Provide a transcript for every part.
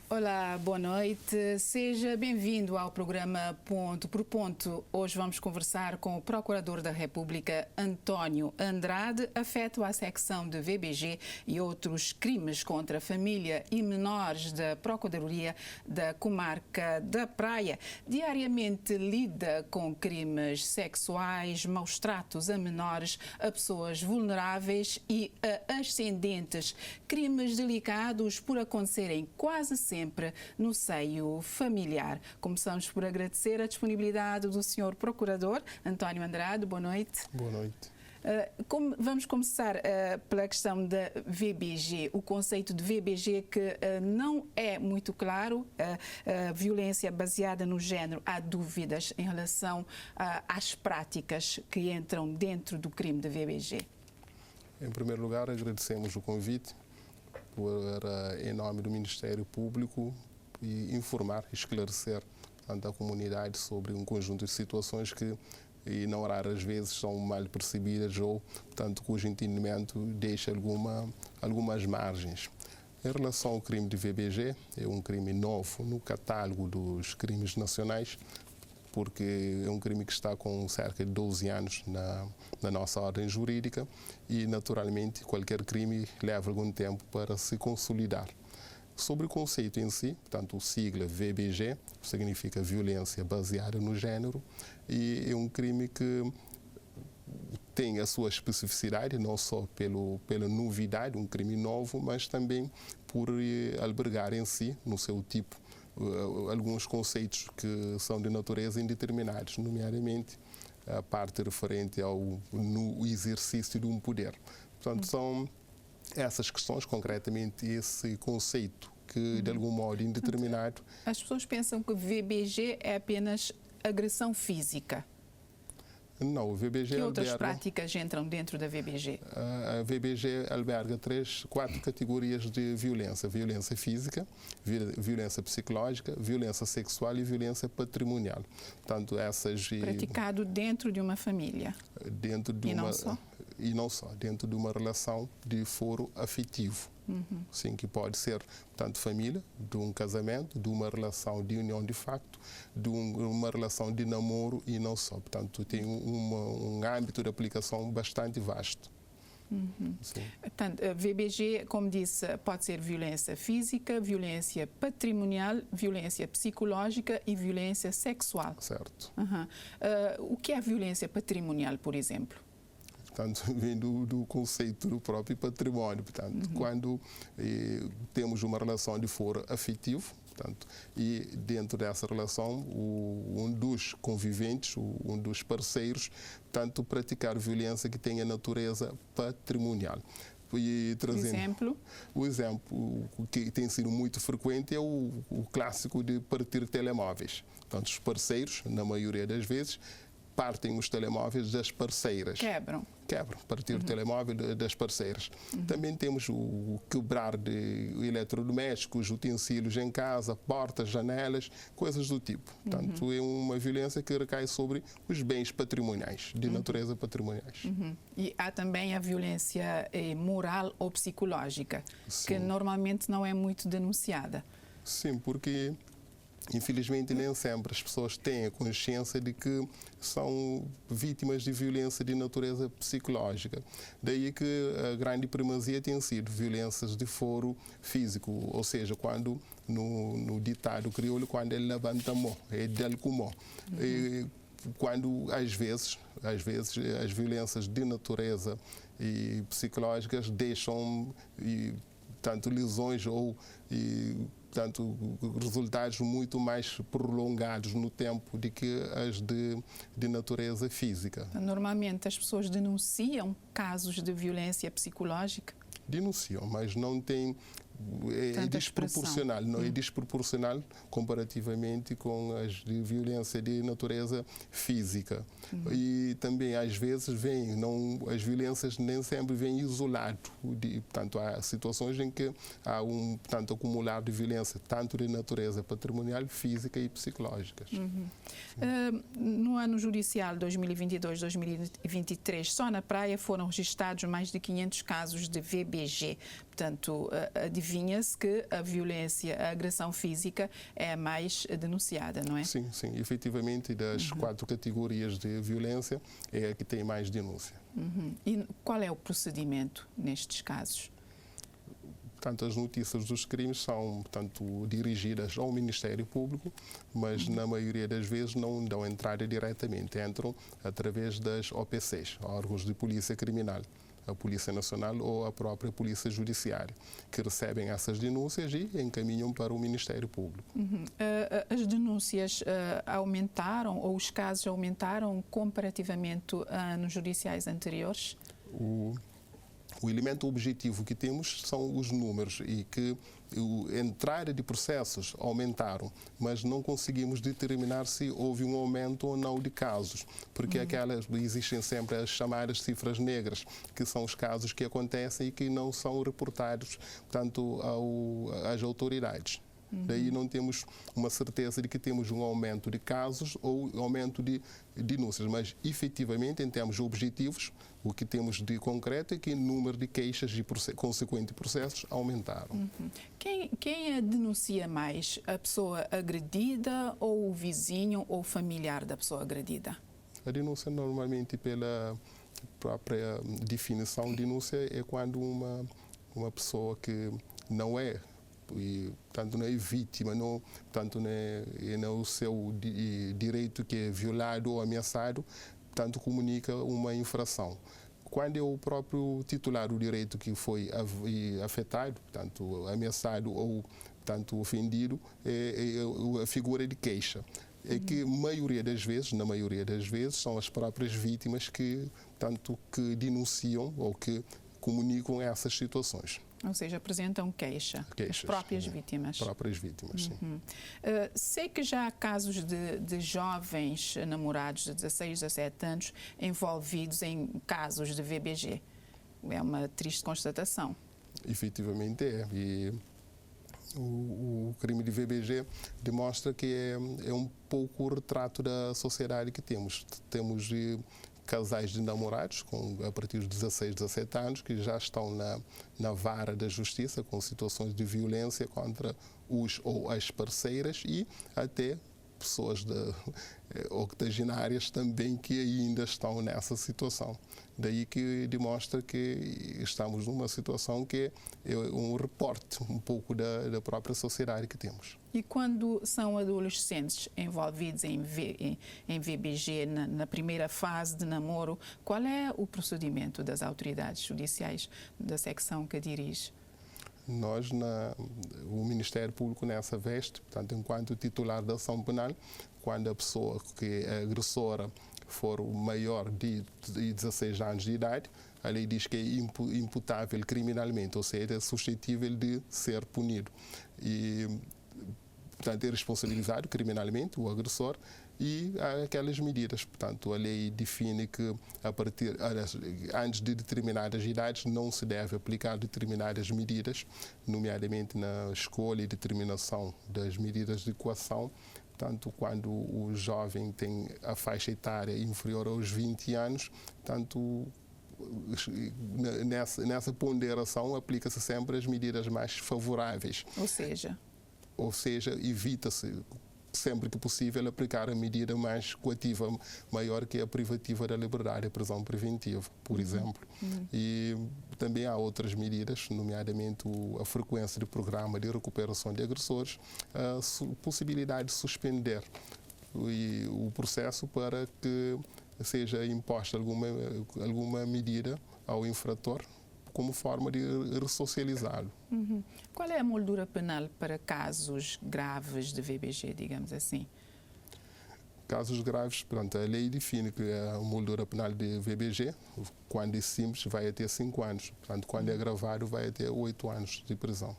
Olá, boa noite. Seja bem-vindo ao programa Ponto por Ponto. Hoje vamos conversar com o Procurador da República, António Andrade, afeto à secção de VBG e outros crimes contra a família e menores da Procuradoria da Comarca da Praia. Diariamente lida com crimes sexuais, maus tratos a menores, a pessoas vulneráveis e a ascendentes. Crimes delicados por acontecerem quase sempre no seio familiar. Começamos por agradecer a disponibilidade do Sr. Procurador António Andrade. Boa noite. Boa noite. Vamos começar pela questão da VBG, o conceito de VBG que não é muito claro, a violência baseada no género. Há dúvidas em relação às práticas que entram dentro do crime de VBG. Em primeiro lugar, agradecemos o convite em nome do Ministério Público e informar, esclarecer a comunidade sobre um conjunto de situações que, e não raras vezes, são mal percebidas ou, portanto, cujo entendimento deixa algumas margens. Em relação ao crime de VBG, é um crime novo no catálogo dos crimes nacionais, porque é um crime que está com cerca de 12 anos na nossa ordem jurídica e, naturalmente, qualquer crime leva algum tempo para se consolidar. Sobre o conceito em si, portanto, o sigla VBG significa violência baseada no género, e é um crime que tem a sua especificidade, não só pela novidade, um crime novo, mas também por albergar em si, no seu tipo, alguns conceitos que são de natureza indeterminados, nomeadamente a parte referente no exercício de um poder. Portanto, são essas questões, concretamente esse conceito que, de algum modo indeterminado... As pessoas pensam que VBG é apenas agressão física. Não, o VBG que outras práticas entram dentro da VBG? A VBG alberga 4 categorias de violência. Violência física, violência psicológica, violência sexual e violência patrimonial. Portanto, essas... Praticado dentro de uma família? Dentro de não só? E não só, dentro de uma relação de foro afetivo. Sim, que pode ser, portanto, família, de um casamento, de uma relação de união de facto, de uma relação de namoro e não só. Portanto, tem um âmbito de aplicação bastante vasto. Portanto, a VBG, como disse, pode ser violência física, violência patrimonial, violência psicológica e violência sexual. Certo. O que é a violência patrimonial, por exemplo? Portanto, vem do conceito do próprio património. Portanto, quando temos uma relação de foro afetivo, portanto, e dentro dessa relação, um dos conviventes, um dos parceiros, portanto, praticar violência que tenha natureza patrimonial. O exemplo que tem sido muito frequente é o clássico de partir telemóveis. Portanto, os parceiros, na maioria das vezes, partem os telemóveis das parceiras. Quebram, partir o telemóvel das parceiras. Também temos o quebrar de eletrodomésticos, utensílios em casa, portas, janelas, coisas do tipo. Portanto, é uma violência que recai sobre os bens patrimoniais, de natureza patrimoniais. E há também a violência moral ou psicológica, Sim. que normalmente não é muito denunciada. Sim, porque... Infelizmente, nem sempre as pessoas têm a consciência de que são vítimas de violência de natureza psicológica. Daí que a grande primazia tem sido violências de foro físico, ou seja, quando, no ditado crioulo, quando ele levanta a mão, é dele com a mão. Quando, às vezes, as violências de natureza e psicológicas deixam tanto lesões ou tanto resultados muito mais prolongados no tempo do que as de natureza física. Normalmente as pessoas denunciam casos de violência psicológica? Denunciam, mas não tem... É desproporcional, não é desproporcional comparativamente com as de violência de natureza física. E também às vezes as violências nem sempre vêm isolado. Portanto, há situações em que há portanto, acumulado de violência tanto de natureza patrimonial, física e psicológicas. No ano judicial 2022-2023, só na praia foram registrados mais de 500 casos de VBG. portanto, adivinha-se que a violência, a agressão física é a mais denunciada, não é? Sim, sim. Efetivamente, das 4 categorias de violência, é a que tem mais denúncia. E qual é o procedimento nestes casos? Portanto, as notícias dos crimes são, portanto, dirigidas ao Ministério Público, mas na maioria das vezes não dão entrada diretamente, entram através das OPCs, órgãos de polícia criminal, a Polícia Nacional ou a própria Polícia Judiciária, que recebem essas denúncias e encaminham para o Ministério Público. As denúncias aumentaram, ou os casos aumentaram comparativamente a anos judiciais anteriores? O elemento objetivo que temos são os números e que a entrada de processos aumentaram, mas não conseguimos determinar se houve um aumento ou não de casos, porque existem sempre as chamadas cifras negras, que são os casos que acontecem e que não são reportados, portanto, às autoridades. Daí não temos uma certeza de que temos um aumento de casos ou aumento de denúncias, mas efetivamente, em termos objetivos, o que temos de concreto é que o número de queixas e consequentes processos aumentaram. Quem denuncia mais? A pessoa agredida ou o vizinho ou familiar da pessoa agredida? A denúncia, normalmente, pela própria definição, denúncia é quando uma pessoa que não é, e, portanto, não é vítima, portanto, não é o seu direito que é violado ou ameaçado, portanto, comunica uma infração. Quando é o próprio titular do direito que foi afetado, portanto, ameaçado ou, portanto, ofendido, é a figura de queixa. É que na maioria das vezes, são as próprias vítimas que denunciam ou que comunicam essas situações. Ou seja, apresentam queixas, as próprias vítimas. Próprias vítimas, sim. Sei que já há casos de jovens namorados de 16, 17 anos envolvidos em casos de VBG. É uma triste constatação. Efetivamente é. E o crime de VBG demonstra que é um pouco o retrato da sociedade que temos. Temos casais de namorados a partir de 16, 17 anos que já estão na vara da justiça com situações de violência contra os ou as parceiras e até pessoas octogenárias também que ainda estão nessa situação. Daí que demonstra que estamos numa situação que é um reporte um pouco da própria sociedade que temos. E quando são adolescentes envolvidos em VBG, na primeira fase de namoro, qual é o procedimento das autoridades judiciais da secção que dirige? Nós, o Ministério Público nessa veste, portanto, enquanto titular da ação penal, quando a pessoa que é agressora for maior de 16 anos de idade, a lei diz que é imputável criminalmente, ou seja, é suscetível de ser punido. E, portanto, é responsabilizado criminalmente o agressor e há aquelas medidas. Portanto, a lei define que antes de determinadas idades não se deve aplicar determinadas medidas, nomeadamente na escolha e determinação das medidas de coação. Portanto, quando o jovem tem a faixa etária inferior aos 20 anos, portanto, nessa ponderação aplica-se sempre as medidas mais favoráveis. Ou seja, evita-se sempre que possível aplicar a medida mais coativa, maior que a privativa da liberdade, a prisão preventiva, por exemplo. E também há outras medidas, nomeadamente a frequência do programa de recuperação de agressores, a possibilidade de suspender o processo para que seja imposta alguma medida ao infrator como forma de ressocializá-lo. Qual é a moldura penal para casos graves de VBG, digamos assim? Casos graves, pronto, a lei define que a moldura penal de VBG, quando é simples, vai até 5 anos. Portanto, quando é agravado, vai até 8 anos de prisão.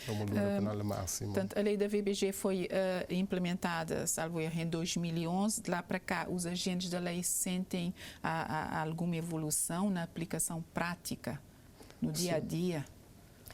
A moldura penal máxima. Portanto, a lei da VBG foi implementada, salvo erro, em 2011. De lá para cá, os agentes da lei sentem alguma evolução na aplicação prática, no dia a dia?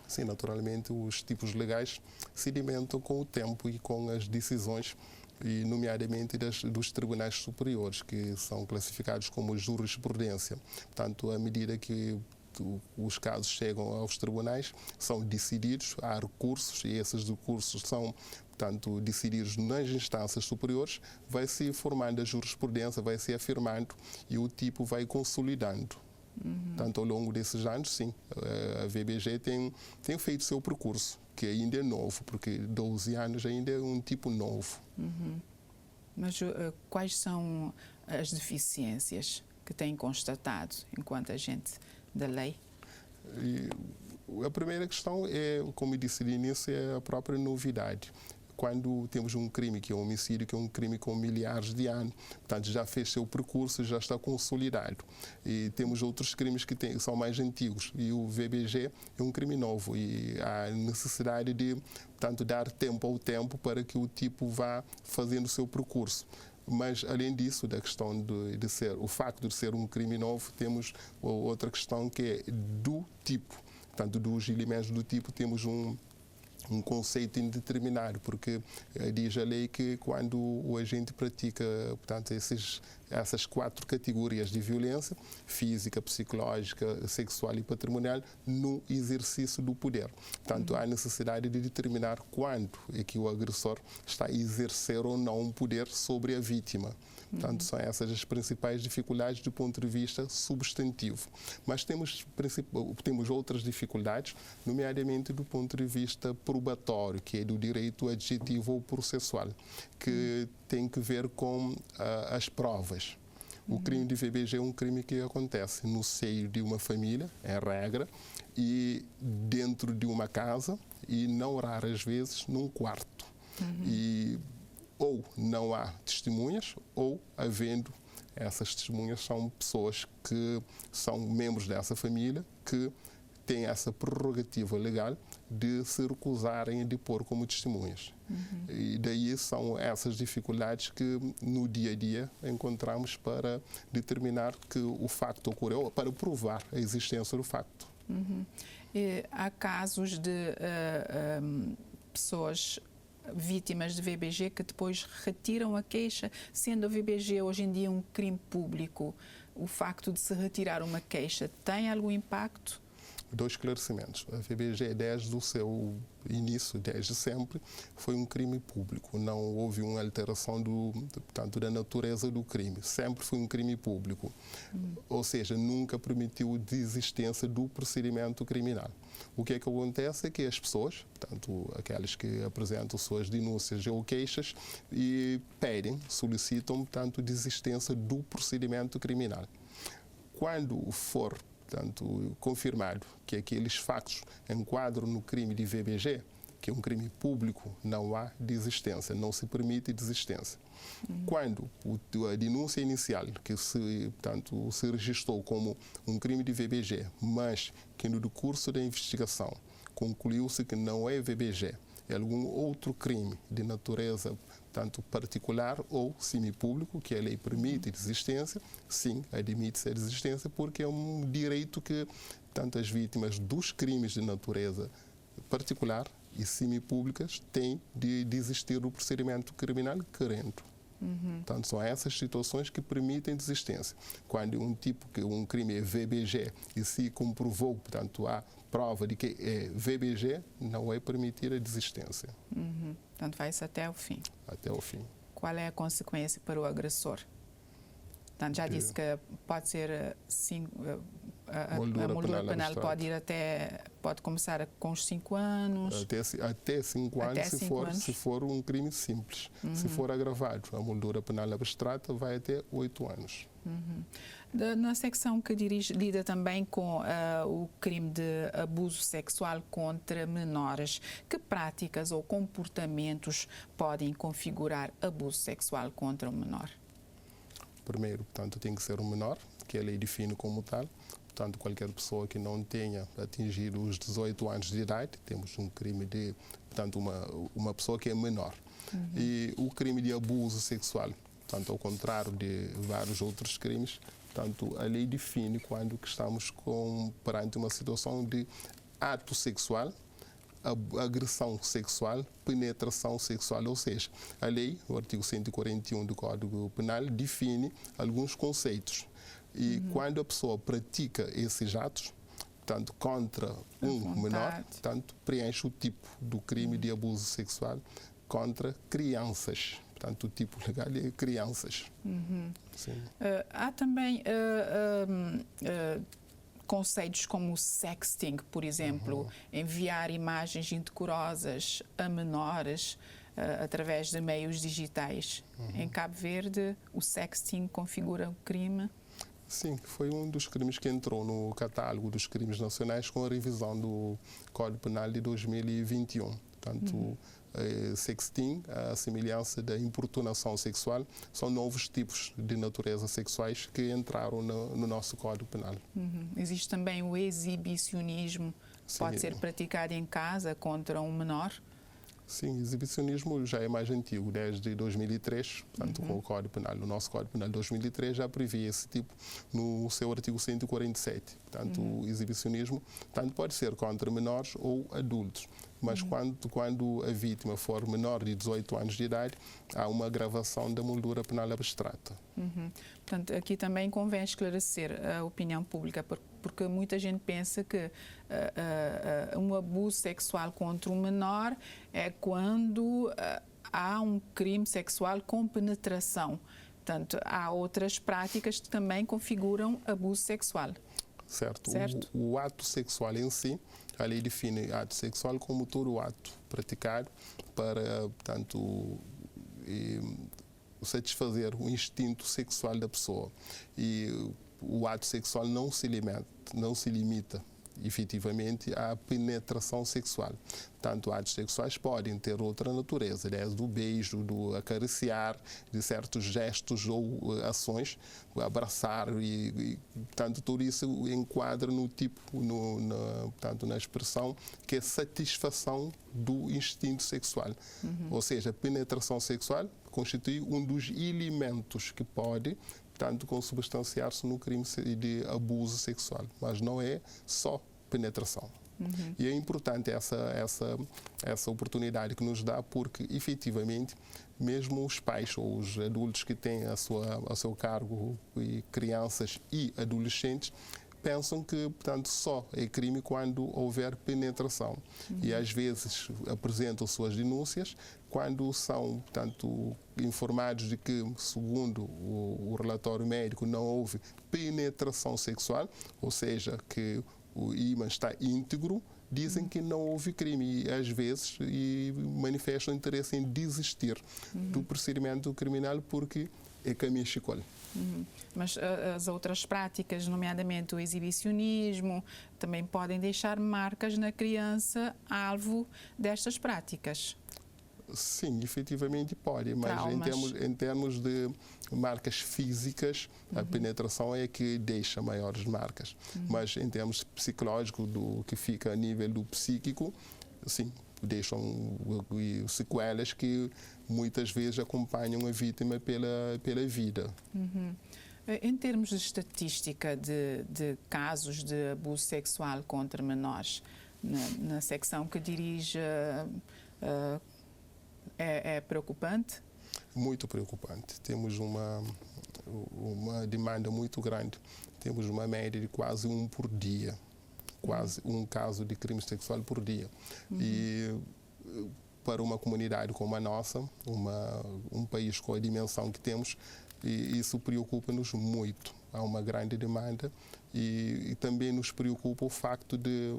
Sim, naturalmente, os tipos legais sedimentam com o tempo e com as decisões, e nomeadamente dos tribunais superiores, que são classificados como jurisprudência. Portanto, à medida que portanto, os casos chegam aos tribunais, são decididos, há recursos e esses recursos são, portanto, decididos nas instâncias superiores, vai se formando a jurisprudência, vai se afirmando e o tipo vai consolidando. Portanto, ao longo desses anos, sim, a VBG tem feito seu percurso, que ainda é novo, porque 12 anos ainda é um tipo novo. Mas quais são as deficiências que têm constatado enquanto agente da lei? A primeira questão é, como eu disse no início, é a própria novidade. Quando temos um crime que é um homicídio, que é um crime com milhares de anos, portanto já fez seu percurso, já está consolidado. E temos outros crimes que são mais antigos e o VBG é um crime novo e há necessidade de, portanto, dar tempo ao tempo para que o tipo vá fazendo o seu percurso. Mas, além disso, da questão de ser, o facto de ser um crime novo, temos outra questão que é do tipo. Portanto, dos elementos do tipo, temos um conceito indeterminado, porque diz a lei que quando o agente pratica, portanto, essas 4 categorias de violência, física, psicológica, sexual e patrimonial, no exercício do poder. Portanto, há necessidade de determinar quando é que o agressor está a exercer ou não um poder sobre a vítima. Portanto, são essas as principais dificuldades do ponto de vista substantivo. Mas temos outras dificuldades, nomeadamente do ponto de vista probatório, que é do direito adjetivo ou processual, que tem que ver com as provas. O crime de VBG é um crime que acontece no seio de uma família, é regra, e dentro de uma casa, e não raras vezes num quarto. E ou não há testemunhas, ou havendo essas testemunhas são pessoas que são membros dessa família, que têm essa prerrogativa legal de se recusarem a depor como testemunhas. E daí são essas dificuldades que no dia a dia encontramos para determinar que o facto ocorreu, para provar a existência do facto. Há casos de pessoas vítimas de VBG que depois retiram a queixa, sendo a VBG hoje em dia um crime público. O facto de se retirar uma queixa tem algum impacto? 2 esclarecimentos. A VBG, desde o seu início, desde sempre, foi um crime público. Não houve uma alteração portanto, da natureza do crime. Sempre foi um crime público. Ou seja, nunca permitiu a desistência do procedimento criminal. O que é que acontece é que as pessoas, portanto, aquelas que apresentam suas denúncias ou queixas, e pedem, solicitam, portanto, desistência do procedimento criminal. Quando for, portanto, confirmado que aqueles factos enquadram no crime de VBG, que é um crime público, não há desistência, não se permite desistência. Quando a denúncia inicial, que portanto, se registrou como um crime de VBG, mas que no decurso da investigação concluiu-se que não é VBG, é algum outro crime de natureza, tanto particular ou semipúblico, que a lei permite desistência, sim, admite-se a desistência, porque é um direito que tanto as vítimas dos crimes de natureza particular e semipúblicas têm de desistir do procedimento criminal querendo. Portanto, são essas situações que permitem desistência. Quando um crime é VBG e se comprovou, portanto, há prova de que é VBG, não é permitida a desistência. Portanto, vai-se até o fim. Até o fim. Qual é a consequência para o agressor? Portanto, já disse que pode ser a moldura penal pode começar com os 5 anos. Até 5 anos, se for um crime simples. Se for agravado, a moldura penal abstrata vai até 8 anos. Na secção que lida também com o crime de abuso sexual contra menores, que práticas ou comportamentos podem configurar abuso sexual contra o menor? Primeiro, portanto, tem que ser um menor, que a lei define como tal. Portanto, qualquer pessoa que não tenha atingido os 18 anos de idade, temos um crime de, portanto, uma pessoa que é menor. E o crime de abuso sexual, portanto, ao contrário de vários outros crimes, portanto, a lei define quando estamos perante uma situação de ato sexual, agressão sexual, penetração sexual, ou seja, a lei, o artigo 141 do Código Penal, define alguns conceitos. E quando a pessoa pratica esses atos, portanto, contra um menor, portanto, preenche o tipo do crime de abuso sexual contra crianças. Portanto, o tipo legal é crianças. Sim. Há também conceitos como o sexting, por exemplo, enviar imagens indecorosas a menores através de meios digitais. Em Cabo Verde, o sexting configura o crime? Sim, foi um dos crimes que entrou no catálogo dos crimes nacionais com a revisão do Código Penal de 2021. Portanto, sexting, a semelhança da importunação sexual, são novos tipos de natureza sexuais que entraram no nosso Código Penal. Existe também o exibicionismo, que pode ser praticado em casa contra um menor? Sim, exibicionismo já é mais antigo, desde 2003, portanto, com o Código Penal. No nosso Código Penal de 2003 já previa esse tipo no seu artigo 147. Portanto, o exibicionismo tanto pode ser contra menores ou adultos, mas quando a vítima for menor de 18 anos de idade, há uma agravação da moldura penal abstrata. Portanto, aqui também convém esclarecer a opinião pública, porque muita gente pensa que um abuso sexual contra um menor é quando há um crime sexual com penetração. Portanto, há outras práticas que também configuram abuso sexual. Certo. O ato sexual em si, a lei define ato sexual como todo o ato praticado para, portanto, satisfazer o instinto sexual da pessoa. E o ato sexual não se limita efetivamente à penetração sexual. Tanto atos sexuais podem ter outra natureza, desde o beijo, do acariciar, de certos gestos ou ações, o abraçar, portanto, tudo isso enquadra no tipo, portanto, na expressão que é satisfação do instinto sexual. Ou seja, a penetração sexual constitui um dos elementos que pode, portanto, consubstanciar-se no crime de abuso sexual, mas não é só penetração. E é importante essa oportunidade que nos dá, porque, efetivamente, mesmo os pais ou os adultos que têm a seu cargo, e crianças e adolescentes, pensam que, portanto, só é crime quando houver penetração. E, às vezes, apresentam suas denúncias quando são, portanto, informados de que, segundo o relatório médico, não houve penetração sexual, ou seja, que o ímã está íntegro, dizem que não houve crime e, às vezes, manifestam interesse em desistir do procedimento criminal porque é caminho chicole. Mas as outras práticas, nomeadamente o exibicionismo, também podem deixar marcas na criança alvo destas práticas? Sim, efetivamente pode, mas em termos de marcas físicas, a penetração é que deixa maiores marcas. Mas em termos psicológicos, do que fica a nível do psíquico, sim, deixam sequelas que muitas vezes acompanham a vítima pela vida. Em termos de estatística de casos de abuso sexual contra menores, na secção que dirige, é preocupante? Muito preocupante. Temos uma demanda muito grande. Temos uma média de quase um por dia. Quase um caso de crime sexual por dia. E para uma comunidade como a nossa, um país com a dimensão que temos, isso preocupa-nos muito. Há uma grande demanda e também nos preocupa o facto de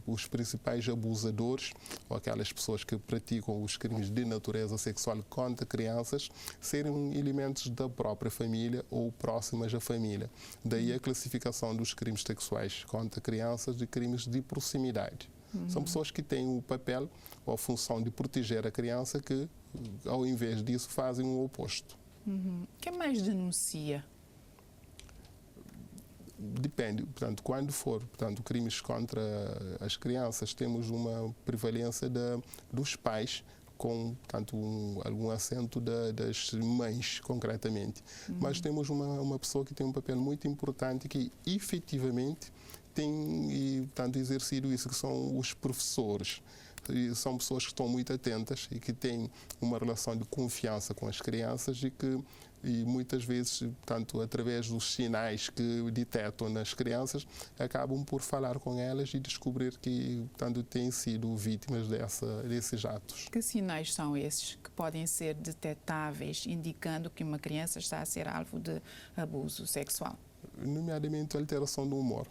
os principais abusadores, ou aquelas pessoas que praticam os crimes de natureza sexual contra crianças, serem elementos da própria família ou próximas à família. Daí a classificação dos crimes sexuais contra crianças de crimes de proximidade. São pessoas que têm o papel ou a função de proteger a criança que, ao invés disso, fazem o oposto. Quem mais denuncia? Depende. Portanto, quando for crimes contra as crianças, temos uma prevalência dos pais, com algum acento das mães, concretamente. Mas temos uma pessoa que tem um papel muito importante que, efetivamente, tem exercido isso, que são os professores. E são pessoas que estão muito atentas e que têm uma relação de confiança com as crianças e que e muitas vezes, tanto através dos sinais que detectam nas crianças, acabam por falar com elas e descobrir que, tanto têm sido vítimas desses atos. Que sinais são esses que podem ser detectáveis, indicando que uma criança está a ser alvo de abuso sexual? Nomeadamente a alteração do humor.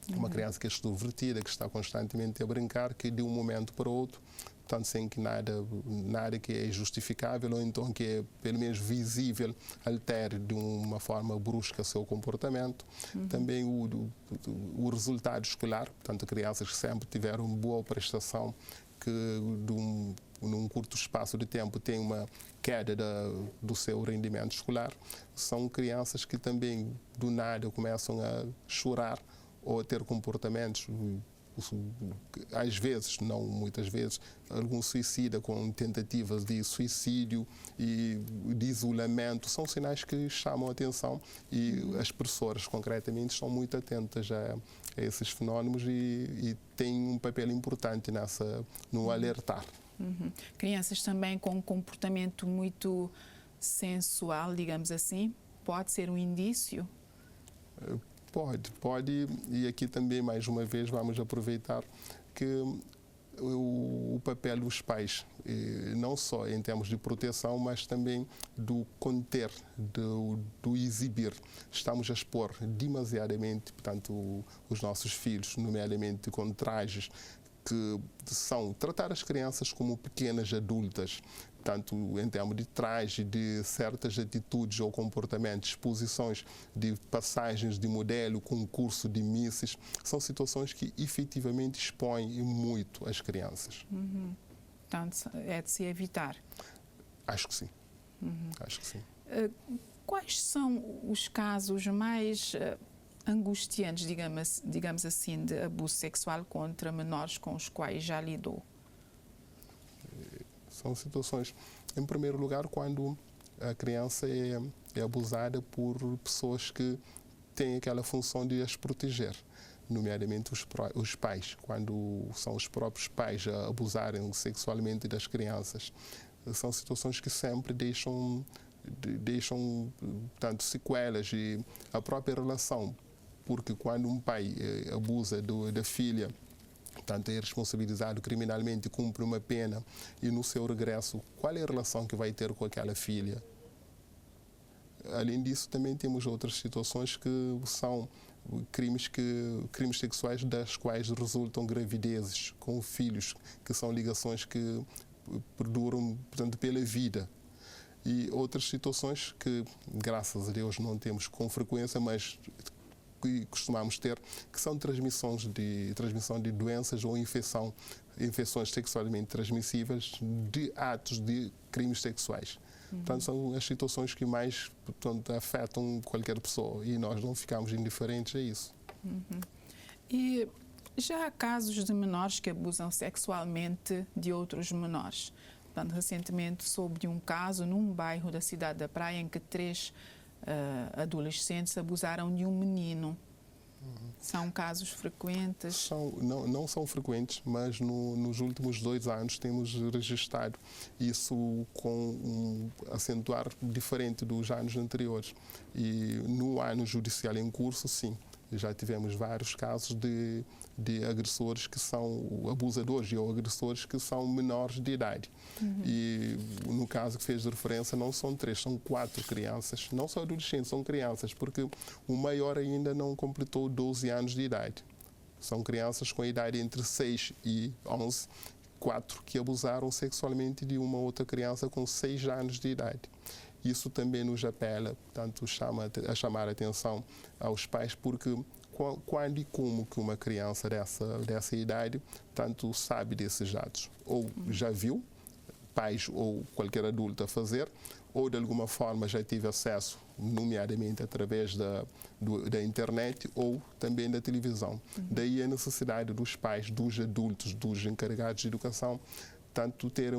Uma criança que é extrovertida, que está constantemente a brincar, que de um momento para o outro, portanto, sem que nada que é justificável ou então que é pelo menos visível altere de uma forma brusca seu comportamento. Também o resultado escolar, portanto, crianças que sempre tiveram boa prestação, que num curto espaço de tempo tem uma queda do seu rendimento escolar. São crianças que também do nada começam a chorar ou a ter comportamentos, às vezes, não muitas vezes, algum suicida com tentativas de suicídio e de isolamento, são sinais que chamam a atenção e as professoras, concretamente, estão muito atentas a esses fenómenos e têm um papel importante no alertar. Crianças também com um comportamento muito sensual, digamos assim, pode ser um indício? Pode, e aqui também, mais uma vez, vamos aproveitar que o papel dos pais, não só em termos de proteção, mas também do conter, do exibir. Estamos a expor demasiadamente, portanto, os nossos filhos, nomeadamente com trajes, que são tratar as crianças como pequenas adultas, tanto em termos de traje, de certas atitudes ou comportamentos, exposições de passagens de modelo, concurso de misses, são situações que efetivamente expõem muito as crianças. Portanto, é de se evitar. Acho que sim. Acho que sim. Quais são os casos mais angustiantes, digamos assim, de abuso sexual contra menores com os quais já lidou? São situações, em primeiro lugar, quando a criança é abusada por pessoas que têm aquela função de as proteger, nomeadamente os pais, quando são os próprios pais a abusarem sexualmente das crianças. São situações que sempre deixam portanto, sequelas e a própria relação, porque quando um pai abusa da filha, portanto, é responsabilizado criminalmente, cumpre uma pena e no seu regresso, qual é a relação que vai ter com aquela filha? Além disso, também temos outras situações que são crimes sexuais das quais resultam gravidezes com filhos, que são ligações que perduram, portanto, pela vida. E outras situações que, graças a Deus, não temos com frequência, mas que costumamos ter, que são transmissão de doenças ou infecções sexualmente transmissíveis de atos de crimes sexuais. Portanto, são as situações que mais, portanto, afetam qualquer pessoa e nós não ficamos indiferentes a isso. E já há casos de menores que abusam sexualmente de outros menores. Portanto, recentemente soube de um caso num bairro da cidade da Praia em que 3 adolescentes abusaram de um menino. São casos frequentes? Não são frequentes, mas nos últimos 2 anos temos registrado isso com um acentuar diferente dos anos anteriores. E no ano judicial em curso, sim, já tivemos vários casos de agressores que são abusadores ou agressores que são menores de idade. E no caso que fez referência, não são 3, são 4 crianças, não são adolescentes, são crianças, porque o maior ainda não completou 12 anos de idade. São crianças com idade entre 6 e 11, 4 que abusaram sexualmente de uma outra criança com 6 anos de idade. Isso também nos apela, portanto, a chamar a atenção aos pais, porque quando e como que uma criança dessa idade, tanto sabe desses atos, ou já viu pais ou qualquer adulto a fazer, ou de alguma forma já teve acesso, nomeadamente através da internet ou também da televisão. Daí a necessidade dos pais, dos adultos, dos encarregados de educação, tanto terem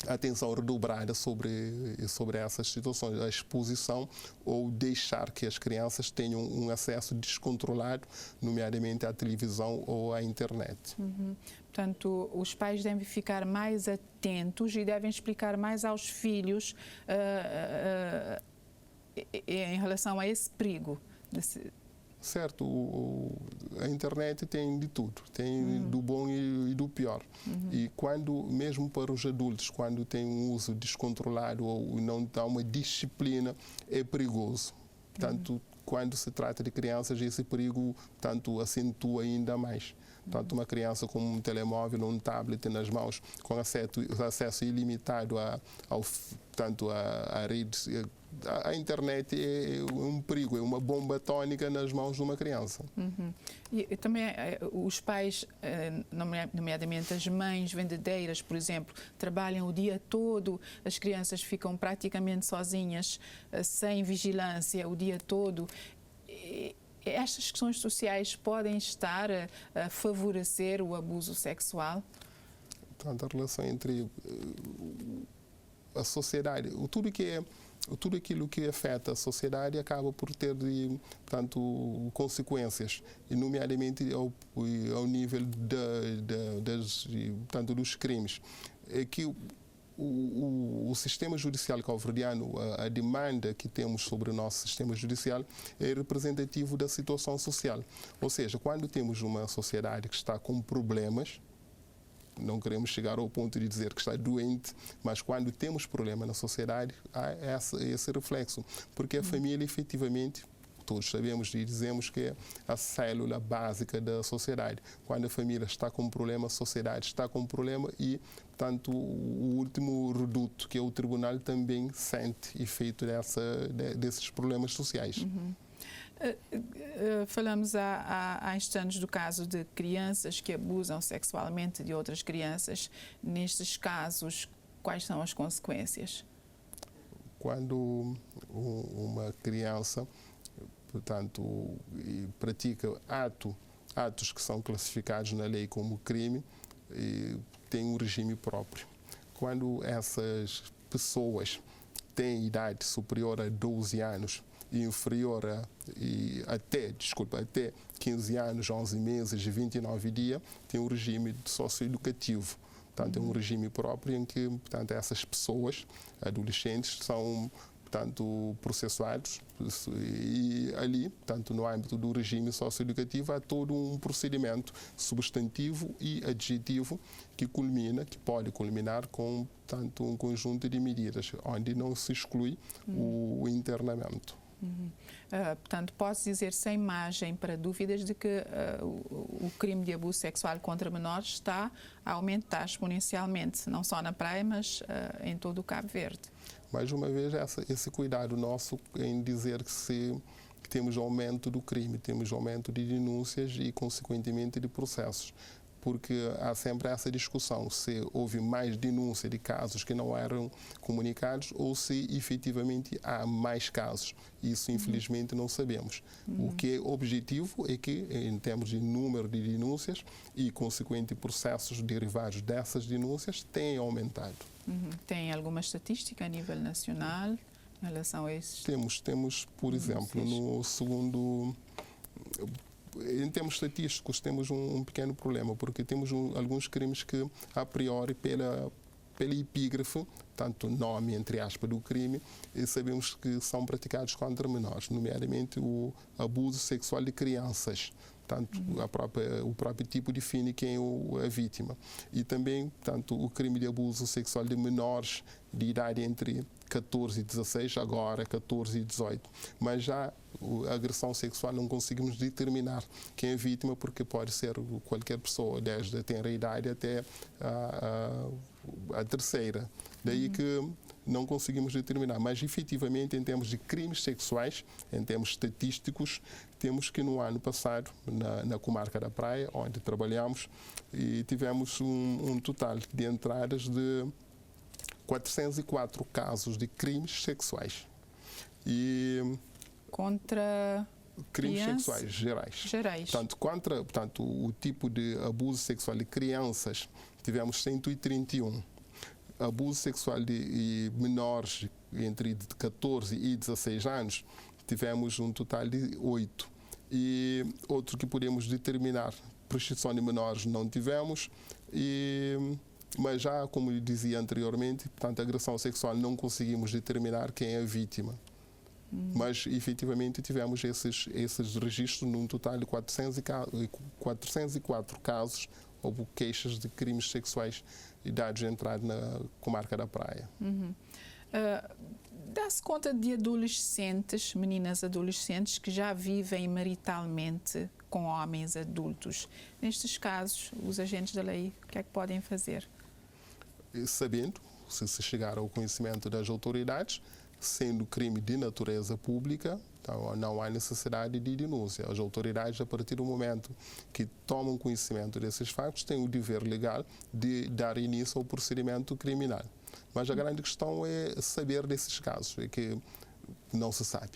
atenção redobrada sobre essas situações, a exposição ou deixar que as crianças tenham um acesso descontrolado, nomeadamente à televisão ou à internet. Portanto, os pais devem ficar mais atentos e devem explicar mais aos filhos em relação a esse perigo. Certo, a internet tem de tudo, tem do bom e do pior. E quando, mesmo para os adultos, quando tem um uso descontrolado ou não dá uma disciplina, é perigoso. Portanto, quando se trata de crianças, esse perigo tanto acentua ainda mais. Tanto uma criança com um telemóvel ou um tablet nas mãos, com acesso ilimitado à rede, a internet é um perigo, é uma bomba atômica nas mãos de uma criança. E também os pais, nomeadamente as mães vendedeiras, por exemplo, trabalham o dia todo, as crianças ficam praticamente sozinhas, sem vigilância o dia todo. Estas questões sociais podem estar a favorecer o abuso sexual? Portanto, a relação entre a sociedade, tudo aquilo que afeta a sociedade acaba por ter, portanto, consequências, e nomeadamente ao nível dos crimes. É que o sistema judicial cabo-verdiano, a demanda que temos sobre o nosso sistema judicial é representativo da situação social. Ou seja, quando temos uma sociedade que está com problemas, não queremos chegar ao ponto de dizer que está doente, mas quando temos problema na sociedade, há esse reflexo. Porque a família, efetivamente, todos sabemos e dizemos que é a célula básica da sociedade. Quando a família está com um problema, a sociedade está com um problema e, portanto, o último reduto, que é o tribunal, também sente efeito desses problemas sociais. Falamos há instantes do caso de crianças que abusam sexualmente de outras crianças. Nestes casos, quais são as consequências? Quando uma criança, portanto, pratica atos que são classificados na lei como crime, tem um regime próprio. Quando essas pessoas têm idade superior a 12 anos e inferior até 15 anos, 11 meses e 29 dias, tem um regime socioeducativo. Portanto, é um regime próprio em que, portanto, essas pessoas, adolescentes, são, portanto, processados e ali, portanto, no âmbito do regime socioeducativo, há todo um procedimento substantivo e adjetivo que pode culminar com, portanto, um conjunto de medidas, onde não se exclui o internamento. Portanto, posso dizer sem margem para dúvidas de que o crime de abuso sexual contra menores está a aumentar exponencialmente, não só na praia, mas em todo o Cabo Verde. Mais uma vez, esse cuidado nosso em dizer que temos aumento do crime, temos aumento de denúncias e, consequentemente, de processos. Porque há sempre essa discussão se houve mais denúncia de casos que não eram comunicados ou se efetivamente há mais casos. Isso, infelizmente, não sabemos. O que é objetivo é que, em termos de número de denúncias e, consequente, processos derivados dessas denúncias, têm aumentado. Tem alguma estatística a nível nacional em relação a esses? Temos, por exemplo, no segundo... Em termos estatísticos, temos um pequeno problema, porque temos alguns crimes que, a priori, pela epígrafe, tanto nome, entre aspas, do crime, sabemos que são praticados contra menores, nomeadamente o abuso sexual de crianças. Portanto, o próprio tipo define quem é a vítima. E também, portanto, o crime de abuso sexual de menores de idade entre 14 e 16, agora 14 e 18. Mas já a agressão sexual não conseguimos determinar quem é a vítima, porque pode ser qualquer pessoa, desde a tenra idade até a terceira. Daí que não conseguimos determinar. Mas, efetivamente, em termos de crimes sexuais, em termos estatísticos, temos que no ano passado, na comarca da Praia, onde trabalhamos, e tivemos um total de entradas de 404 casos de crimes sexuais. Contra crimes sexuais gerais. Portanto, o tipo de abuso sexual de crianças, tivemos 131. abuso sexual de menores entre 14 e 16 anos, tivemos um total de 8. E outro que podemos determinar, prostituição de menores não tivemos, mas já, como eu dizia anteriormente, portanto, agressão sexual não conseguimos determinar quem é a vítima. Mas, efetivamente, tivemos esses registros num total de 404 casos, houve queixas de crimes sexuais e dados de entrada na comarca da Praia. Dá-se conta de adolescentes, meninas adolescentes, que já vivem maritalmente com homens adultos. Nestes casos, os agentes da lei, o que é que podem fazer? Sabendo, se chegar ao conhecimento das autoridades, sendo crime de natureza pública, então não há necessidade de denúncia. As autoridades, a partir do momento que tomam conhecimento desses fatos, têm o dever legal de dar início ao procedimento criminal. Mas a grande questão é saber desses casos, é que não se sabe.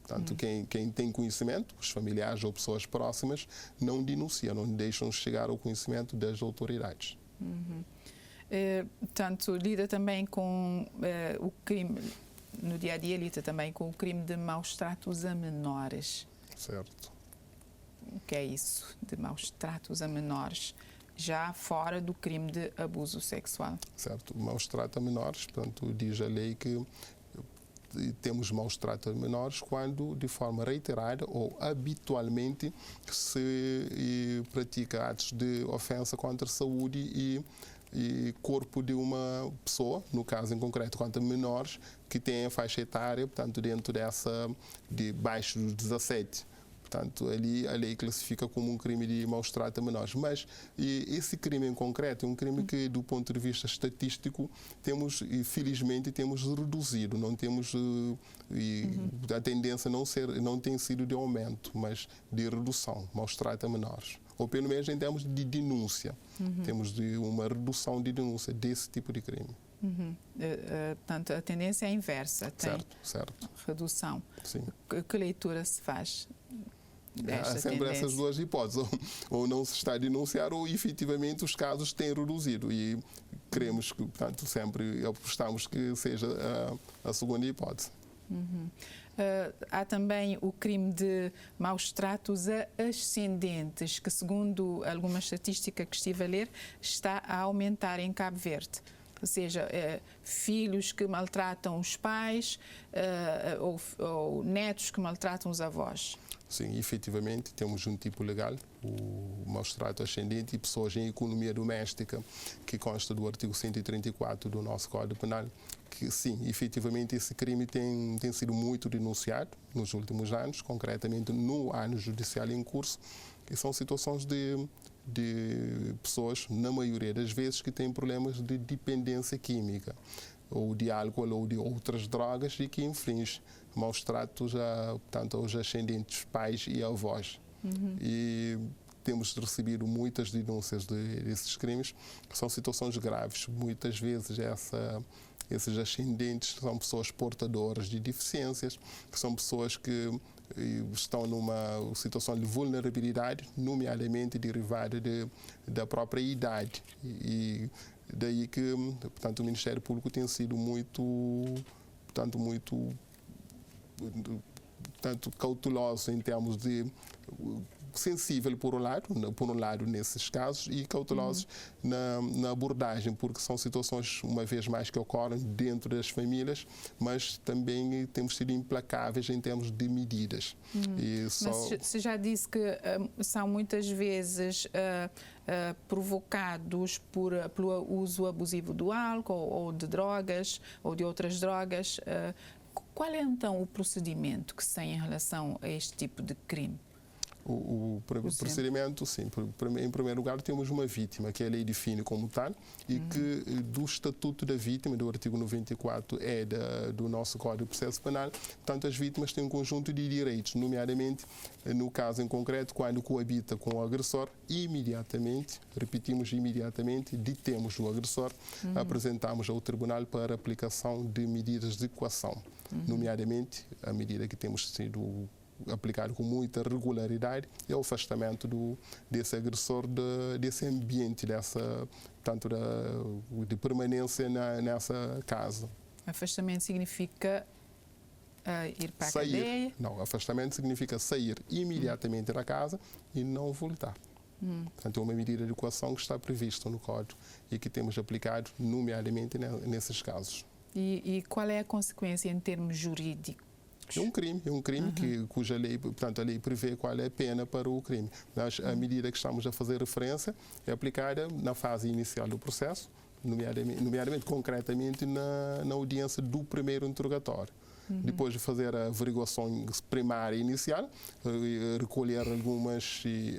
Portanto, quem tem conhecimento, os familiares ou pessoas próximas, não denunciam, não deixam chegar ao conhecimento das autoridades. Portanto, lida também com o crime, no dia a dia lida também com o crime de maus-tratos a menores. Certo. O que é isso, de maus-tratos a menores, já fora do crime de abuso sexual? Certo. Maus-tratos a menores, portanto, diz a lei que temos maus-tratos a menores quando, de forma reiterada ou habitualmente, se pratica atos de ofensa contra a saúde e corpo de uma pessoa, no caso em concreto, quanto a menores que têm a faixa etária, portanto, dentro dessa, de baixo dos 17. Portanto, ali a lei classifica como um crime de maus-tratos a menores. Mas esse crime em concreto é um crime que, do ponto de vista estatístico, temos, felizmente, temos reduzido. Não temos, a tendência não tem sido de aumento, mas de redução, maus-tratos a menores. Ou pelo menos em termos de denúncia. Temos uma redução de denúncia desse tipo de crime. Portanto, a tendência é inversa. Tem certo. Redução. Sim. Que leitura se faz? Há sempre essas duas hipóteses, ou não se está a denunciar ou efetivamente os casos têm reduzido e queremos que, portanto, sempre apostamos que seja a segunda hipótese. Há também o crime de maus-tratos a ascendentes, que segundo alguma estatística que estive a ler, está a aumentar em Cabo Verde. Ou seja, filhos que maltratam os pais ou netos que maltratam os avós. Sim, efetivamente temos um tipo legal, o maus-trato ascendente e pessoas em economia doméstica, que consta do artigo 134 do nosso Código Penal, que sim, efetivamente esse crime tem sido muito denunciado nos últimos anos, concretamente no ano judicial em curso, que são situações de pessoas, na maioria das vezes, que têm problemas de dependência química, ou de álcool ou de outras drogas e que infringem maus tratos tanto aos ascendentes pais e avós. E temos recebido muitas denúncias desses crimes, que são situações graves. Muitas vezes esses ascendentes são pessoas portadoras de deficiências, que são pessoas que estão numa situação de vulnerabilidade, nomeadamente derivada da própria idade. E daí que, portanto, o Ministério Público tem sido muito cauteloso em termos de sensível por um lado nesses casos e cautelosos na abordagem, porque são situações, uma vez mais, que ocorrem dentro das famílias, mas também temos sido implacáveis em termos de medidas. Mas você já disse que são muitas vezes provocados pelo uso abusivo do álcool ou de drogas ou de outras drogas. Qual é então o procedimento que se tem em relação a este tipo de crime? O procedimento, sim. Em primeiro lugar, temos uma vítima, que a lei define como tal, e que do Estatuto da Vítima, do artigo 94, do nosso Código de Processo Penal. Portanto, as vítimas têm um conjunto de direitos, nomeadamente, no caso em concreto, quando coabita com o agressor, imediatamente, repetimos imediatamente, detemos o agressor, apresentamos ao Tribunal para aplicação de medidas de coação, nomeadamente a medida que temos sido aplicado com muita regularidade é o afastamento desse agressor desse ambiente, tanto de permanência nessa casa. Afastamento significa ir para a cadeia? Não, afastamento significa sair imediatamente da casa e não voltar. Portanto, é uma medida de coação que está prevista no Código e que temos aplicado, nomeadamente, nesses casos. E qual é a consequência em termos jurídicos? É um crime cuja lei, portanto, a lei prevê qual é a pena para o crime. Mas a medida que estamos a fazer referência é aplicada na fase inicial do processo, nomeadamente concretamente, na audiência do primeiro interrogatório. Depois de fazer a averiguação primária inicial, recolher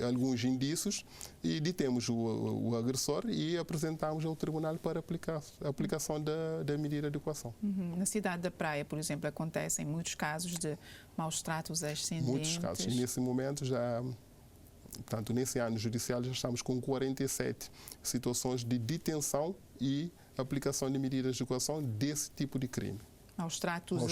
alguns indícios e detemos o agressor e apresentamos ao tribunal para a aplicação da medida de coação. Na cidade da Praia, por exemplo, acontecem muitos casos de maus tratos ascendentes. Muitos casos. E nesse momento portanto, nesse ano judicial já estamos com 47 situações de detenção e aplicação de medidas de coação desse tipo de crime. Maus tratos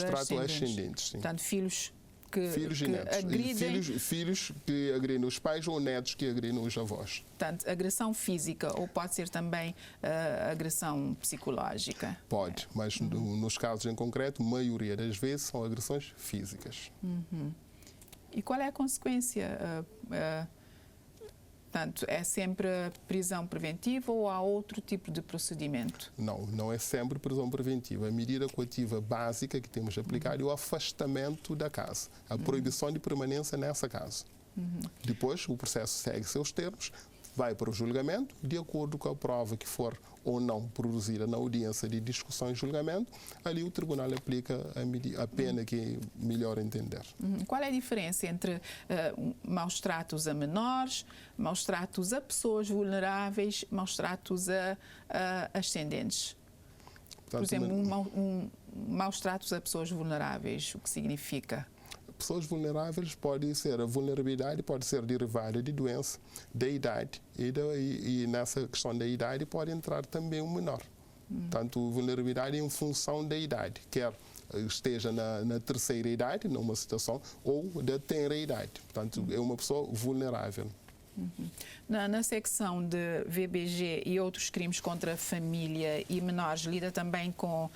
ascendentes. Sim. Portanto, filhos que netos. agridem... Filhos que agridem os pais ou netos que agridem os avós. Portanto, agressão física ou pode ser também agressão psicológica? Pode, mas nos casos em concreto, a maioria das vezes são agressões físicas. E qual é a consequência? Portanto, é sempre prisão preventiva ou há outro tipo de procedimento? Não é sempre prisão preventiva. A medida coativa básica que temos aplicado é o afastamento da casa, a proibição de permanência nessa casa. Depois, o processo segue seus termos, vai para o julgamento, de acordo com a prova que for ou não produzida na audiência de discussão e julgamento, ali o tribunal aplica a pena que melhor entender. Qual é a diferença entre maus tratos a menores, maus tratos a pessoas vulneráveis, maus tratos a ascendentes? Portanto, por exemplo, maus tratos a pessoas vulneráveis, o que significa? Pessoas vulneráveis a vulnerabilidade pode ser derivada de doença, da idade e nessa questão da idade pode entrar também o menor. Portanto, vulnerabilidade em função da idade, quer esteja na terceira idade, numa situação, ou da tenra idade. Portanto, é uma pessoa vulnerável. Na secção de VBG e outros crimes contra a família e menores, lida também com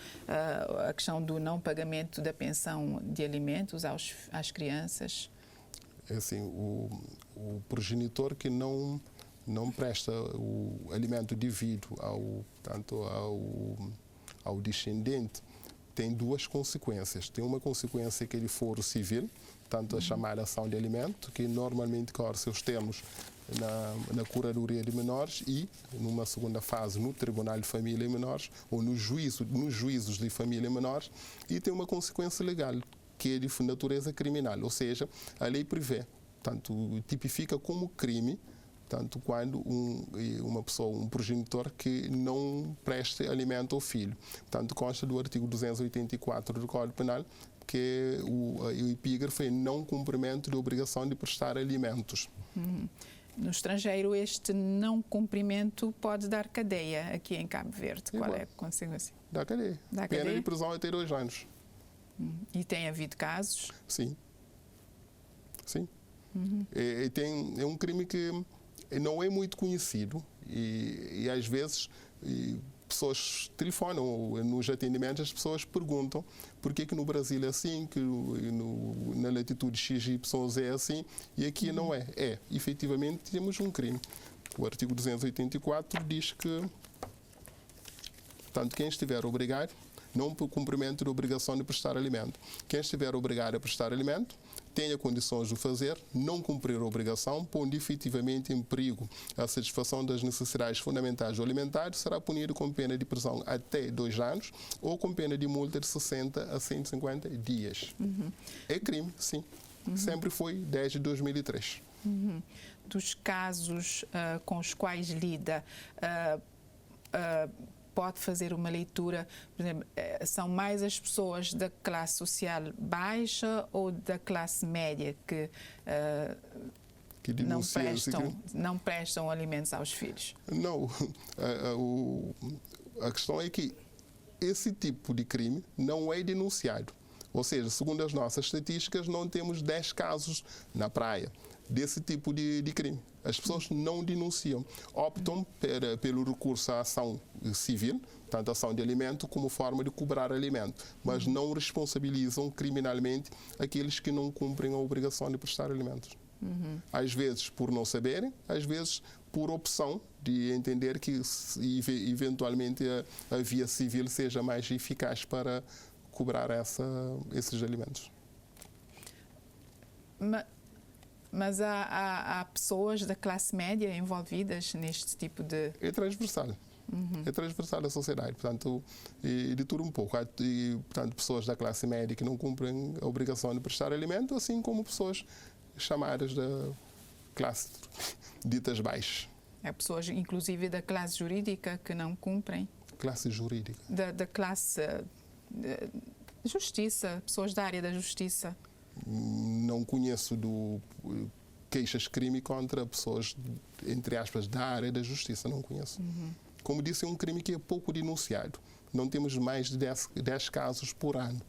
a questão do não pagamento da pensão de alimentos às crianças? É assim, o progenitor que não presta o alimento devido ao descendente tem duas consequências. Tem uma consequência que é de foro civil, tanto a chamada ação de alimento, que normalmente corre seus termos na Curadoria de Menores e, numa segunda fase, no Tribunal de Família e Menores, ou nos juízos de família e menores, e tem uma consequência legal, que é de natureza criminal, ou seja, a lei prevê, tanto tipifica como crime, tanto quando uma pessoa, um progenitor que não preste alimento ao filho. Tanto consta do artigo 284 do Código Penal, que o epígrafe é não cumprimento de obrigação de prestar alimentos. No estrangeiro, este não cumprimento pode dar cadeia aqui em Cabo Verde. Qual é a consequência? Dá cadeia. Pena de prisão até 2 anos. E tem havido casos? Sim. É um crime que não é muito conhecido e às vezes pessoas telefonam nos atendimentos, as pessoas perguntam por que no Brasil é assim, que na latitude XY é assim e aqui não é. Efetivamente temos um crime. O artigo 284 diz que, portanto, quem estiver obrigado, não por cumprimento da obrigação de prestar alimento. Quem estiver obrigado a prestar alimento, tenha condições de o fazer, não cumprir a obrigação, pondo efetivamente em perigo a satisfação das necessidades fundamentais do alimentar, será punido com pena de prisão até 2 anos ou com pena de multa de 60 a 150 dias. É crime, sim. Sempre foi desde 2003. Dos casos com os quais lida, pode fazer uma leitura, por exemplo, são mais as pessoas da classe social baixa ou da classe média que não prestam alimentos aos filhos? Não. A questão é que esse tipo de crime não é denunciado. Ou seja, segundo as nossas estatísticas, não temos 10 casos na praia desse tipo de crime. As pessoas não denunciam, optam pelo recurso à ação civil, tanto ação de alimento como forma de cobrar alimento, mas não responsabilizam criminalmente aqueles que não cumprem a obrigação de prestar alimentos. Às vezes por não saberem, às vezes por opção de entender que eventualmente a via civil seja mais eficaz para cobrar esses alimentos. Mas há pessoas da classe média envolvidas neste tipo de... É transversal. É transversal à sociedade, portanto, de tudo um pouco. Há, portanto, pessoas da classe média que não cumprem a obrigação de prestar alimento, assim como pessoas chamadas da classe ditas baixas. Há pessoas, inclusive, da classe jurídica que não cumprem. Classe jurídica? Da classe de justiça, pessoas da área da justiça. Não conheço queixas-crime contra pessoas, entre aspas, da área da justiça, não conheço. Como disse, é um crime que é pouco denunciado. Não temos mais de 10 casos por ano.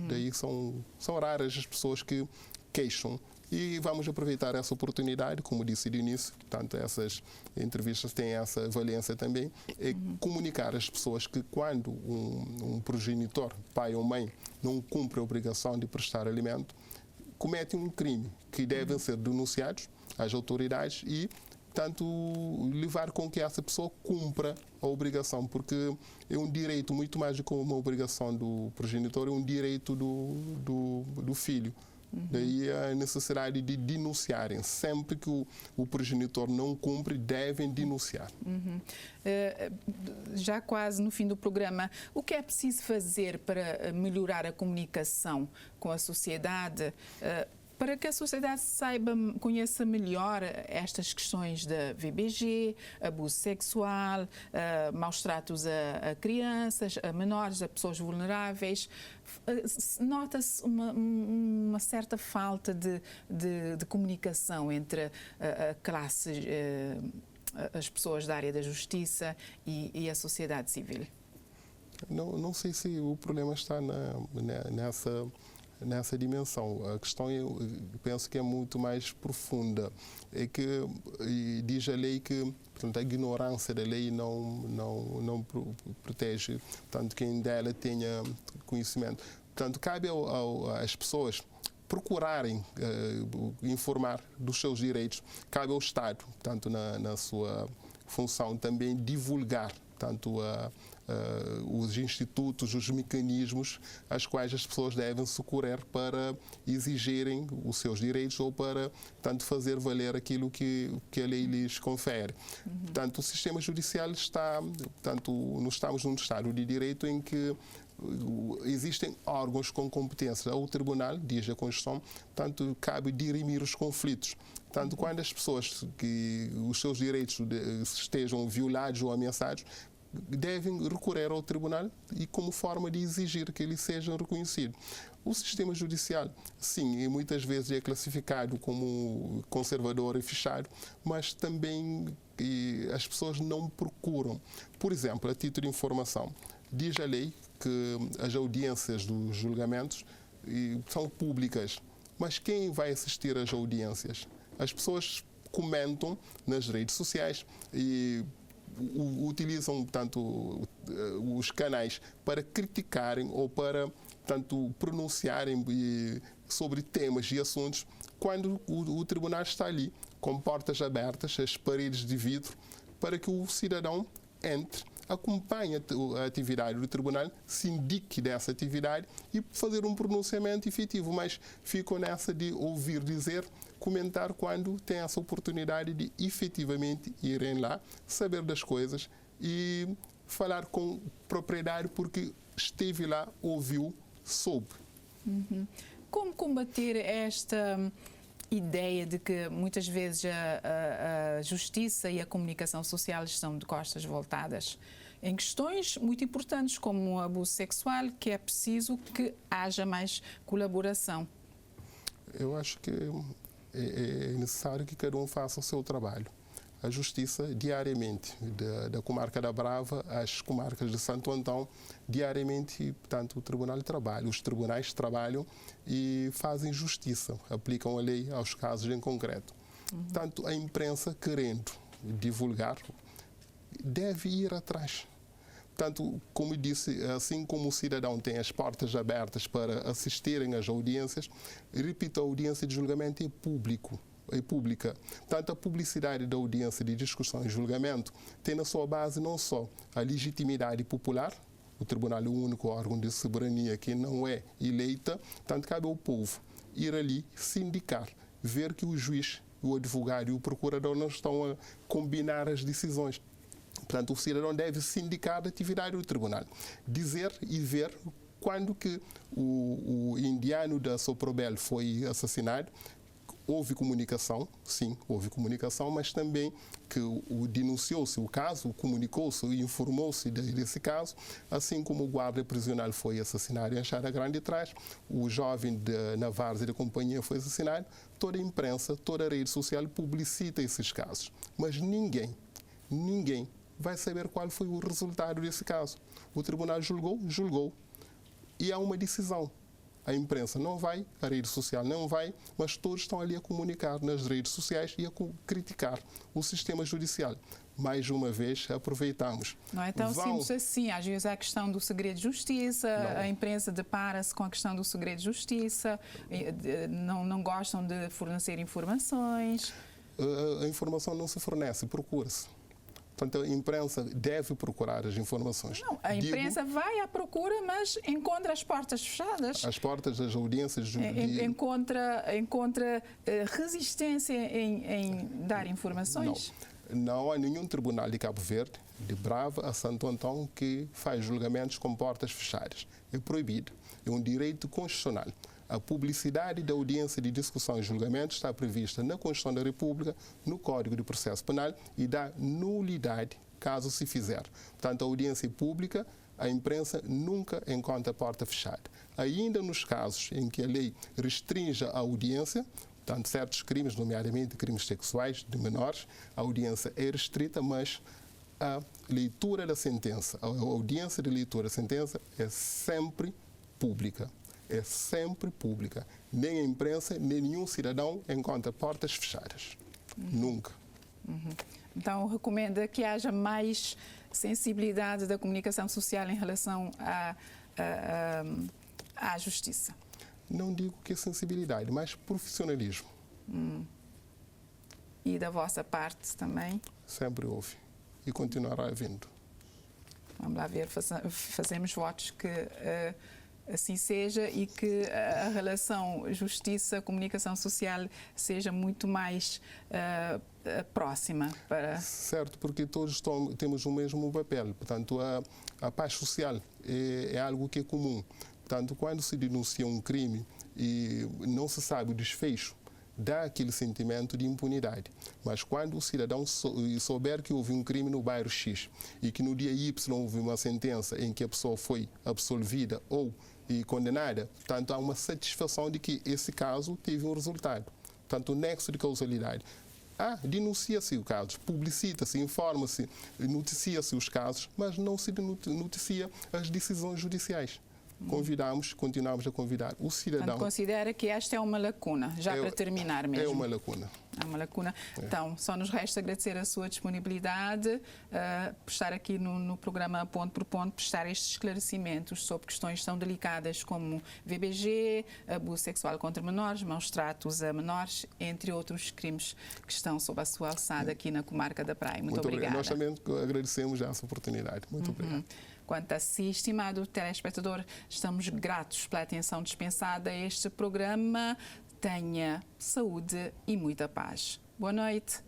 Daí são raras as pessoas que queixam. E vamos aproveitar essa oportunidade, como disse de início, portanto, essas entrevistas têm essa valência também, é comunicar às pessoas que quando um progenitor, pai ou mãe, não cumpre a obrigação de prestar alimento, cometem um crime que devem ser denunciados às autoridades e, portanto, levar com que essa pessoa cumpra a obrigação, porque é um direito muito mais do que uma obrigação do progenitor, é um direito do filho. Daí a necessidade de denunciarem. Sempre que o progenitor não cumpre, devem denunciar. Já quase no fim do programa, o que é preciso fazer para melhorar a comunicação com a sociedade, para que a sociedade conheça melhor estas questões da VBG, abuso sexual, maus tratos a crianças, a menores, a pessoas vulneráveis? Nota-se uma certa falta de comunicação entre a classe, as pessoas da área da justiça e a sociedade civil. Não sei se o problema está nessa dimensão. A questão, eu penso que é muito mais profunda. É que diz a lei que, portanto, a ignorância da lei não protege, portanto, quem dela tenha conhecimento. Portanto, cabe às pessoas procurarem informar dos seus direitos. Cabe ao Estado, portanto, na sua função, também divulgar, portanto, os institutos, os mecanismos aos quais as pessoas devem socorrer para exigirem os seus direitos ou para, portanto, fazer valer aquilo que a lei lhes confere. Portanto, o sistema judicial está, portanto, nós estamos num Estado de Direito em que existem órgãos com competência. O Tribunal, diz a Constituição, portanto, cabe dirimir os conflitos. Portanto, quando as pessoas que os seus direitos estejam violados ou ameaçados, devem recorrer ao Tribunal e como forma de exigir que eles sejam reconhecidos. O sistema judicial, sim, muitas vezes é classificado como conservador e fechado, mas também as pessoas não procuram. Por exemplo, a título de informação, diz a lei que as audiências dos julgamentos são públicas, mas quem vai assistir às audiências? As pessoas comentam nas redes sociais e utilizam, tanto os canais para criticarem ou para, tanto, pronunciarem sobre temas e assuntos quando o tribunal está ali com portas abertas, as paredes de vidro, para que o cidadão entre, acompanhe a atividade do tribunal, se indique dessa atividade e fazer um pronunciamento efetivo, mas ficam nessa de ouvir dizer, comentar quando tem essa oportunidade de efetivamente irem lá, saber das coisas e falar com propriedade porque esteve lá, ouviu, soube. Como combater esta ideia de que muitas vezes a justiça e a comunicação social estão de costas voltadas em questões muito importantes como o abuso sexual, que é preciso que haja mais colaboração? Eu acho que é necessário que cada um faça o seu trabalho. a justiça diariamente, da comarca da Brava às comarcas de Santo Antão, diariamente, portanto, o Tribunal trabalha, os tribunais trabalham e fazem justiça, aplicam a lei aos casos em concreto. Portanto, a imprensa, querendo divulgar, deve ir atrás. Portanto, como disse, assim como o cidadão tem as portas abertas para assistirem às audiências, repito, a audiência de julgamento é pública. Portanto, a publicidade da audiência de discussão e julgamento tem na sua base não só a legitimidade popular, o tribunal é o único órgão de soberania que não é eleita, portanto, cabe ao povo ir ali, sindicar, ver que o juiz, o advogado e o procurador não estão a combinar as decisões. Portanto, o cidadão deve sindicar a atividade do tribunal, dizer e ver quando que o indiano da Soprobel foi assassinado. Houve comunicação, sim, houve comunicação, mas também que denunciou-se o caso, comunicou-se, informou-se desse caso, assim como o guarda prisional foi assassinado em Anchada Grande atrás, o jovem na Várzea da Companhia foi assassinado, toda a imprensa, toda a rede social publicita esses casos. Mas ninguém vai saber qual foi o resultado desse caso. O tribunal julgou, e há uma decisão. A imprensa não vai, a rede social não vai, mas todos estão ali a comunicar nas redes sociais e a criticar o sistema judicial. Mais uma vez, aproveitamos. Não é tão simples assim. Às vezes há a questão do segredo de justiça, a imprensa depara-se com a questão do segredo de justiça, não gostam de fornecer informações. A informação não se fornece, procura-se. Portanto, a imprensa deve procurar as informações. Não, a imprensa vai à procura, mas encontra as portas fechadas. As portas das audiências... Encontra resistência em dar informações? Não há nenhum tribunal de Cabo Verde, de Brava a Santo Antão, que faz julgamentos com portas fechadas. É proibido. É um direito constitucional. A publicidade da audiência de discussão e julgamento está prevista na Constituição da República, no Código de Processo Penal e dá nulidade caso se fizer. Portanto, a audiência é pública, a imprensa nunca encontra a porta fechada. Ainda nos casos em que a lei restrinja a audiência, portanto, certos crimes, nomeadamente crimes sexuais de menores, a audiência é restrita, mas a leitura da sentença, a audiência de leitura da sentença é sempre pública. É sempre pública. Nem a imprensa, nem nenhum cidadão encontra portas fechadas. Nunca. Então, recomenda que haja mais sensibilidade da comunicação social em relação à justiça? Não digo que é sensibilidade, mas profissionalismo. E da vossa parte também? Sempre houve. E continuará havendo. Vamos lá ver, fazemos votos que... assim seja e que a relação justiça-comunicação social seja muito mais próxima para... Certo, porque todos temos o mesmo papel. Portanto, a paz social é algo que é comum. Portanto, quando se denuncia um crime e não se sabe o desfecho, dá aquele sentimento de impunidade. Mas quando o cidadão souber que houve um crime no bairro X e que no dia Y houve uma sentença em que a pessoa foi absolvida ou condenada, portanto, há uma satisfação de que esse caso teve um resultado. Portanto, o nexo de causalidade. Denuncia-se o caso, publicita-se, informa-se, noticia-se os casos, mas não se noticia as decisões judiciais. Continuamos a convidar o cidadão... Portanto, considera que esta é uma lacuna, para terminar mesmo. É uma lacuna. É uma lacuna. Então, só nos resta agradecer a sua disponibilidade, por estar aqui no programa Ponto por Ponto, prestar estes esclarecimentos sobre questões tão delicadas como VBG, abuso sexual contra menores, maus tratos a menores, entre outros crimes que estão sob a sua alçada aqui na comarca da Praia. Muito obrigada. Nós também agradecemos essa oportunidade. Muito obrigado. Quanto a si, estimado telespectador, estamos gratos pela atenção dispensada a este programa. Tenha saúde e muita paz. Boa noite.